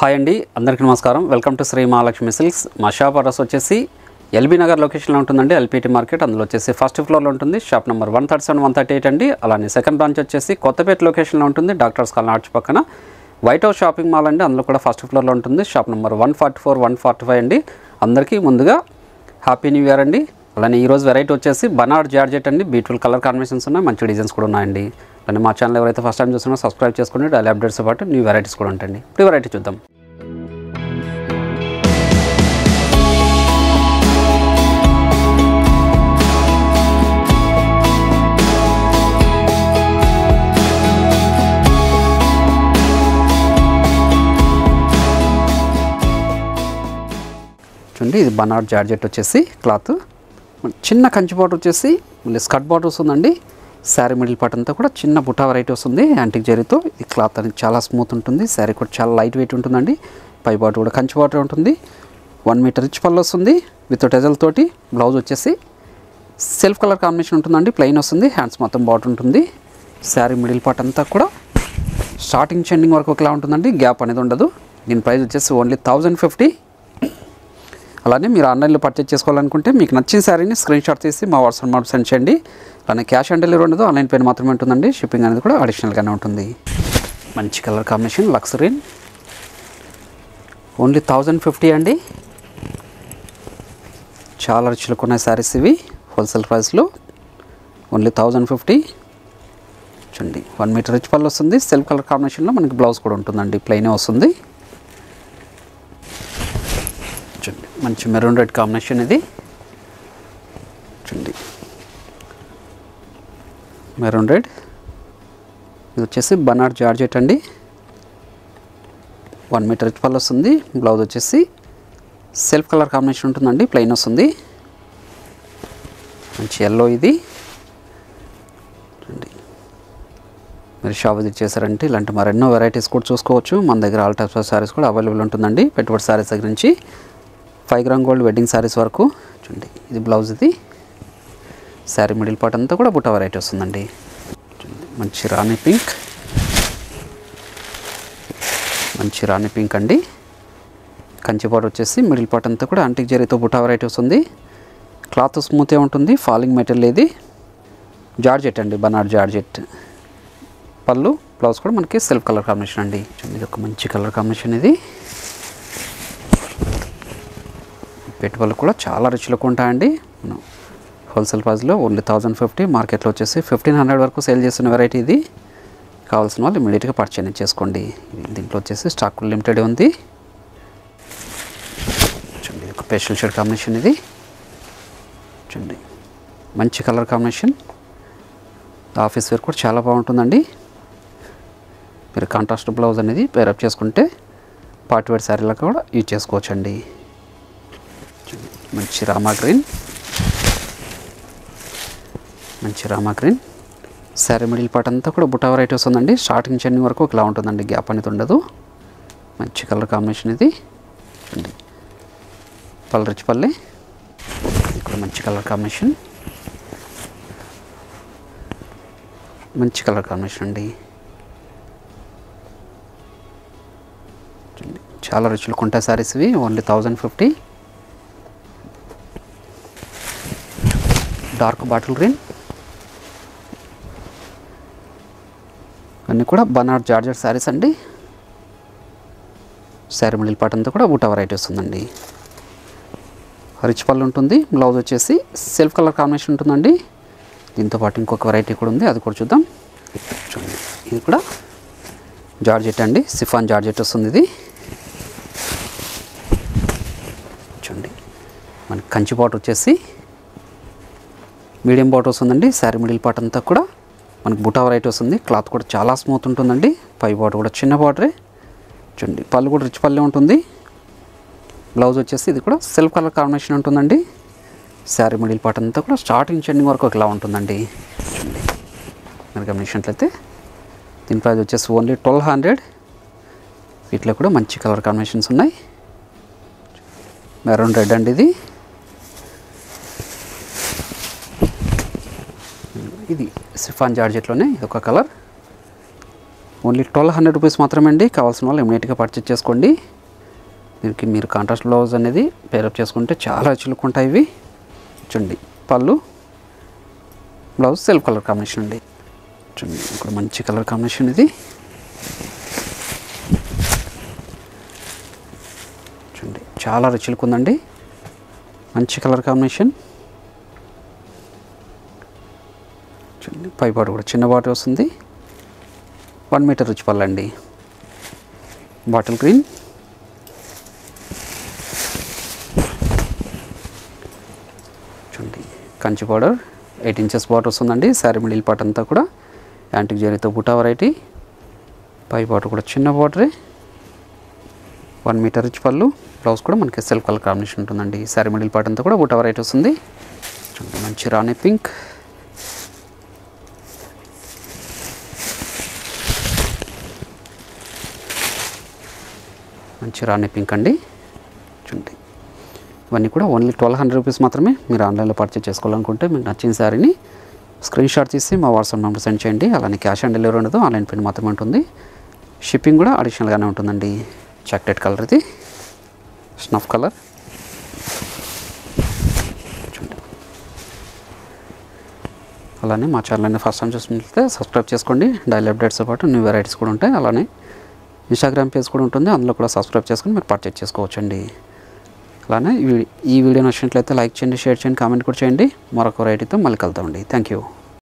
Hi అండి, అందరికీ నమస్కారం. Welcome to Shri Mahalakshmi silks. మా షాప్ అడ్రస్ వచ్చేసి ఎల్బీ నగర్ లొకేషన్లో ఉంటుందండి. ఎల్పిటి మార్కెట్, అందులో వచ్చేసి ఫస్ట్ ఫ్లోర్లో ఉంటుంది. షాప్ నెంబర్ 137, 138 అండి. అలానే సెకండ్ బ్రాంచ్ వచ్చేసి కొత్తపేట లొకేషన్లో ఉంటుంది. డాక్టర్స్ కాలనీ ఆర్చ్ పక్కన వైట్ హౌస్ షాపింగ్ మాల్ అండి, అందులో కూడా ఫస్ట్ ఫ్లోర్లో ఉంటుంది. షాప్ నెంబర్ 144, 145 అండి. అందరికీ ముందుగా హ్యాపీ న్యూ ఇయర్ అండి. అలానే ఈరోజు వెరైటీ వచ్చేసి బనార్డ్ జార్జెట్ అండి. బ్యూటిఫుల్ కలర్ కాంబినేషన్స్ ఉన్నాయి, మంచి డిజైన్స్ కూడా ఉన్నాయండి. అలానే మా ఛానల్ ఎవరైతే ఫస్ట్ టైం చూస్తున్నారో సబ్స్క్రైబ్ చేసుకోండి. డైలీ అప్డేట్స్తో పాటు న్యూ వెరైటీస్ కూడా ఉంటాయండి. ఇప్పుడు వెరైటీ చూద్దాం. చూడండి, ఇది బనార్డ్ జార్జెట్ వచ్చేసి క్లాత్ చిన్న కంచి బార్డర్ వచ్చేసి మళ్ళీ స్కర్ట్ బార్డర్ వస్తుందండి. శారీ మిడిల్ పార్ట్ అంతా కూడా చిన్న బుటా వెరైటీ వస్తుంది యాంటిక్ జరీతో. ఈ క్లాత్ అనేది చాలా స్మూత్ ఉంటుంది. శారీ కూడా చాలా లైట్ వెయిట్ ఉంటుందండి. పై బార్డర్ కూడా కంచి బార్డర్ ఉంటుంది. 1 మీటర్ రిచ్ పళ్ళు వస్తుంది విత్ టెజల్ తోటి. బ్లౌజ్ వచ్చేసి సెల్ఫ్ కలర్ కాంబినేషన్ ఉంటుందండి, ప్లెయిన్ వస్తుంది. హ్యాండ్స్ మొత్తం బార్డర్ ఉంటుంది. శారీ మిడిల్ పార్ట్ అంతా కూడా స్టార్టింగ్ చెండింగ్ వరకు ఒకలా ఉంటుందండి, గ్యాప్ అనేది ఉండదు. దీని ప్రైస్ వచ్చేసి ఓన్లీ 1050. అలానే మీరు ఆన్లైన్లో పర్చేజ్ చేసుకోవాలనుకుంటే మీకు నచ్చిన శారీని స్క్రీన్ షాట్ తీసి మా వాట్సాప్ నెంబర్ సెండ్ చేయండి. అలానే క్యాష్ ఆన్ డెలివరీ ఉండదు, ఆన్లైన్ పేమెంట్ మాత్రమే ఉంటుందండి. షిప్పింగ్ అనేది కూడా అడిషనల్గానే ఉంటుంది. మంచి కలర్ కాంబినేషన్ లక్సరీ, ఓన్లీ 1050 అండి. చాలా రిచ్లకు ఉన్నాయి శారీస్ ఇవి. హోల్సేల్ ప్రైస్లో ఓన్లీ 1050. చూడండి, 1 మీటర్ రిచ్ పళ్ళు వస్తుంది. సెల్ఫ్ కలర్ కాంబినేషన్లో మనకి బ్లౌజ్ కూడా ఉంటుందండి, ప్లెయినే వస్తుంది. చూడండి, మంచి మెరూన్ రెడ్ కాంబినేషన్ ఇది. చూడండి, మెరూన్ రెడ్. ఇది వచ్చేసి బనార్డ్ జార్జెట్ అండి. 1 మీటర్ రిచ్ పళ్ళు వస్తుంది. బ్లౌజ్ వచ్చేసి సెల్ఫ్ కలర్ కాంబినేషన్ ఉంటుందండి, ప్లెయిన్ వస్తుంది. మంచి ఎల్లో ఇది. చూడండి, మీరు షాప్ విజిట్ చేశారంటే ఇలాంటి మరెన్నో వెరైటీస్ కూడా చూసుకోవచ్చు. మన దగ్గర ఆల్ టైప్స్ ఆఫ్ శారీస్ కూడా అవైలబుల్ ఉంటుందండి. పెట్టుబడి శారీస్ దగ్గర నుంచి 5 గ్రామ్ గోల్డ్ వెడ్డింగ్ శారీస్ వరకు. చూడండి, ఇది బ్లౌజ్. ఇది శారీ మిడిల్ పార్ట్ అంతా కూడా బుట్ట వెరైటీ వస్తుందండి. మంచి రాణి పింక్, మంచి రాణి పింక్ అండి. కంచి బార్డర్ వచ్చేసి మిడిల్ పార్ట్ అంతా కూడా యాంటిక్ జరీతో బుట్ట వెరైటీ వస్తుంది. క్లాత్ స్మూత్గా ఉంటుంది, ఫాలింగ్ మెటీరియల్. ఇది జార్జెట్ అండి, బనార్డ్ జార్జెట్. పళ్ళు బ్లౌజ్ కూడా మనకి సెల్ఫ్ కలర్ కాంబినేషన్ అండి. ఇది ఒక మంచి కలర్ కాంబినేషన్. ఇది పెట్టుబడులు కూడా చాలా రిచ్లకు ఉంటాయండి. హోల్సేల్ ప్రైస్లో ఓన్లీ 1050. మార్కెట్లో వచ్చేసి 1500 వరకు సేల్ చేస్తున్న వెరైటీ ఇది. కావాల్సిన వాళ్ళు ఇమీడియట్గా పర్చేజ్ చేసుకోండి. దీంట్లో వచ్చేసి స్టాక్ లిమిటెడ్ ఉంది. చూడండి, ఒక పేస్టల్ షేడ్ కాంబినేషన్ ఇది. చూడండి, మంచి కలర్ కాంబినేషన్. ఆఫీస్ వేర్ కూడా చాలా బాగుంటుందండి. మీరు కాంట్రాస్ట్ బ్లౌజ్ అనేది పేరప్ చేసుకుంటే పార్టీ వేర్ శారీలకు కూడా యూజ్ చేసుకోవచ్చండి. మంచి రామా గ్రీన్, మంచి Rama green. Sari middle part అంతా కూడా బుటా వెరైటీ వస్తుందండి. స్టార్టింగ్ చెండింగ్ వరకు ఇలా ఉంటుందండి, గ్యాప్ అనేది ఉండదు. మంచి కలర్ కాంబినేషన్ ఇది. చూడండి, పళ్ళు రిచ్ పల్లె. ఇక్కడ మంచి కలర్ కాంబినేషన్, మంచి కలర్ కాంబినేషన్ అండి. చూడండి, చాలా రిచ్లు ఉంటాయి శారీస్ ఇవి. ఓన్లీ 1050. Dark bottle green. అన్నీ కూడా బనార్డ్ జార్జెట్ శారీస్ అండి. శారీ మిడిల్ పార్ట్ అంతా కూడా బుటా వెరైటీ వస్తుందండి. రిచ్ పళ్ళు ఉంటుంది. బ్లౌజ్ వచ్చేసి సెల్ఫ్ కలర్ కాంబినేషన్ ఉంటుందండి. దీంతో పాటు ఇంకొక వెరైటీ కూడా ఉంది, అది కూడా చూద్దాం. చూడండి, ఇది కూడా జార్జెట్ అండి, సిఫాన్ జార్జెట్ వస్తుంది ఇది. చూడండి, మనకి కంచి బార్డర్ వచ్చేసి మీడియం బార్డర్ వస్తుందండి. శారీ మిడిల్ పార్ట్ అంతా కూడా మనకు బుటా వెరైటీ వస్తుంది. క్లాత్ కూడా చాలా స్మూత్ ఉంటుందండి. పై బార్డర్ కూడా చిన్న బార్డరే. చూడండి, పళ్ళు కూడా రిచ్ పళ్ళే ఉంటుంది. బ్లౌజ్ వచ్చేసి ఇది కూడా సెల్ఫ్ కలర్ కాంబినేషన్ ఉంటుందండి. శారీ మిడిల్ పార్ట్ అంతా కూడా స్టార్టింగ్ చెండింగ్ వరకు ఒకలా ఉంటుందండి. చూడండి, మీరు గమనించినట్లయితే దీని ప్రైస్ వచ్చేసి ఓన్లీ 1200. వీటిలో కూడా మంచి కలర్ కాంబినేషన్స్ ఉన్నాయి. మెరూన్ రెడ్ అండి ఇది. ఇది సిఫాన్ జార్జెట్లోనే ఇది ఒక కలర్. ఓన్లీ 1200 రూపీస్ మాత్రమే అండి. కావాల్సిన వాళ్ళు ఇమీడియట్గా పర్చేజ్ చేసుకోండి. దీనికి మీరు కాంట్రాస్ట్ బ్లౌజ్ అనేది పేరప్ చేసుకుంటే చాలా రుచులుగా ఉంటాయి ఇవి. చూడండి పళ్ళు, బ్లౌజ్ సెల్ఫ్ కలర్ కాంబినేషన్ అండి. చూడండి ఇక్కడ మంచి కలర్ కాంబినేషన్ ఇది. చూడండి చాలా రుచులుగా ఉందండి, మంచి కలర్ కాంబినేషన్. చూడండి పై బాటు కూడా చిన్న బాటు వస్తుంది. 1 మీటర్ రుచి పళ్ళండి. బాటిల్ గ్రీన్, చూడండి కంచి బార్డర్ 8 ఇంచెస్ బార్డర్ వస్తుందండి. శారీ మిడిల్ పార్ట్ అంతా కూడా యాంటిక్ జరీతో బుటా వెరైటీ. పై బార్డర్ కూడా చిన్న బార్డరే. 1 మీటర్ రిచ్ పళ్ళు. బ్లౌజ్ కూడా మనకి సెల్ఫ్ కలర్ కాంబినేషన్ ఉంటుందండి. శారీ మిడిల్ పార్ట్ అంతా కూడా బుటా వెరైటీ వస్తుంది. చూడండి మంచి రాణి పింక్, మంచి రాణి పింక్ అండి. చూడండి ఇవన్నీ కూడా ఓన్లీ 1200 రూపీస్ మాత్రమే. మీరు ఆన్లైన్లో పర్చేజ్ చేసుకోవాలనుకుంటే మీకు నచ్చిన శారీని స్క్రీన్ షాట్ తీసి మా వాట్సాప్ నెంబర్ సెండ్ చేయండి. అలానే క్యాష్ ఆన్ డెలివరీ ఉండదు, ఆన్లైన్ పేమెంట్ మాత్రమే ఉంటుంది. షిప్పింగ్ కూడా అడిషనల్గానే ఉంటుందండి. చాక్లెట్ కలర్ ఇది, స్నఫ్ కలర్. చూడండి అలానే మా ఛానల్ని ఫస్ట్ టైం చూసినట్లయితే సబ్స్క్రైబ్ చేసుకోండి. డైలీ అప్డేట్స్తో పాటు న్యూ వెరైటీస్ కూడా ఉంటాయి. అలానే ఇన్స్టాగ్రామ్ పేజ్ కూడా ఉంటుంది, అందులో కూడా సబ్స్క్రైబ్ చేసుకొని మీరు పర్చేజ్ చేసుకోవచ్చండి. అలానే ఈ వీడియో నచ్చినట్లయితే లైక్ చేయండి, షేర్ చేయండి, కామెంట్ కూడా చేయండి. మరొక వెరైటీతో మళ్ళీ కలుద్దామండి. Thank you.